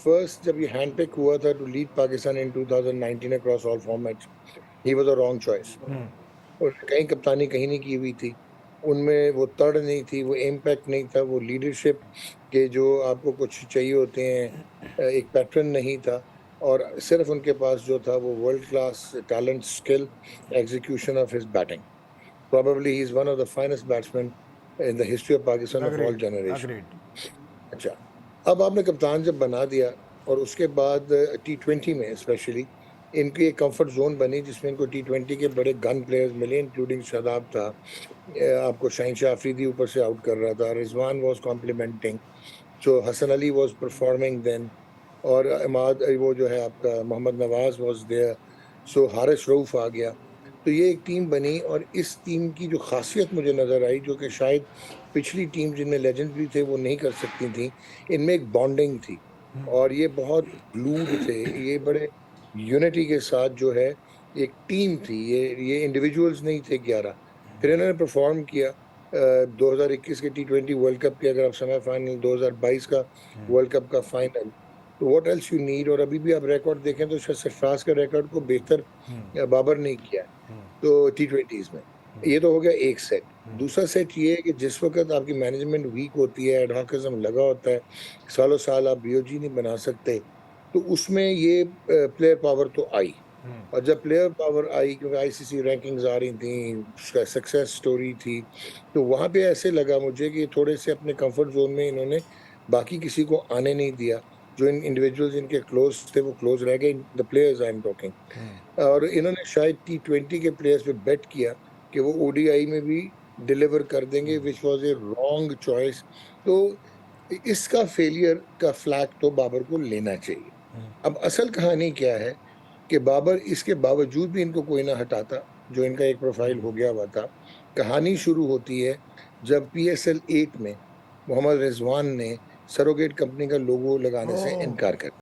First जब ये hand pick हुआ था to lead Pakistan in 2019 across all formats, he was a wrong choice. और कहीं कप्तानी कहीं नहीं की हुई थी, उनमें वो तड़ नहीं थी, वो इम्पैक्ट नहीं था, वो लीडरशिप के जो आपको कुछ चाहिए होते हैं, एक पैटर्न नहीं था। और सिर्फ उनके पास जो था वो world class talent, skill, execution of his batting. Probably he's one of the finest batsmen in the history of Pakistan of all agreed generation. Agreed. अच्छा, अब आपने कप्तान जब बना दिया और उसके बाद T20 में स्पेशली इनकी एक कंफर्ट जोन बनी जिसमें इनको T20 के बड़े गन प्लेयर्स मिले, इंक्लूडिंग शादाब था, आपको शाहीन शाह अफरीदी ऊपर से आउट कर रहा था, Rizwan was complimenting, so Hasan Ali was performing then, और इमाद वो जो है आपका Mohammad Nawaz was there, so Haris Rauf आ गया। तो ये एक टीम बनी और इस टीम की जो खासियत मुझे नजर आई, जो कि शायद पिछली टीम जिनमें लेजेंड्स भी थे वो नहीं कर सकती थी, इनमें एक बॉन्डिंग थी और ये बहुत ग्लूड थे, ये बड़े यूनिटी के साथ जो है एक टीम थी, ये इंडिविजुअल्स नहीं थे 11। फिर इन्होंने परफॉर्म किया 2021 के T20 वर्ल्ड कप के, अगर आप सेमीफाइनल, 2022 का वर्ल्ड कप का फाइनल, तो व्हाट एल्स यू नीड। और अभी भी आप रिकॉर्ड देखें तो शायद सरफराज का रिकॉर्ड को बेहतर बाबर ने किया है तो T20s में। ये तो हो गया एक सेट। दूसरा सेट ये है कि जिस वक्त आपकी मैनेजमेंट वीक होती है, एडहॉकिज्म लगा होता है, सालों साल आप बीओजी नहीं बना सकते, तो उसमें ये प्लेयर पावर तो आई। और जब प्लेयर पावर आई, क्योंकि आईसीसी रैंकिंग्स आ रही थी, उसका सक्सेस स्टोरी थी, तो वहां पे ऐसे लगा मुझे कि थोड़े से अपने कंफर्ट जोन में इन्होंने बाकी किसी को आने नहीं दिया। जो इन इंडिविजुअल्स इनके क्लोज थे वो क्लोज रह गए, the players I am talking. और इन्होंने शायद T20 के प्लेयर्स पे बेट किया कि वो ओडीआई में भी डिलीवर कर देंगे, which was a wrong choice. तो इसका फेलियर का फ्लैग तो बाबर को लेना चाहिए। अब असल कहानी क्या है कि बाबर इसके बावजूद भी इनको कोई ना हटाता, जो इनका एक प्रोफाइल हो गया हुआ था। कहानी शुरू होती है जब PSL 8 में मोहम्मद रिजवान ने सरोगेट कंपनी का लोगो लगाने से ओह इनकार कर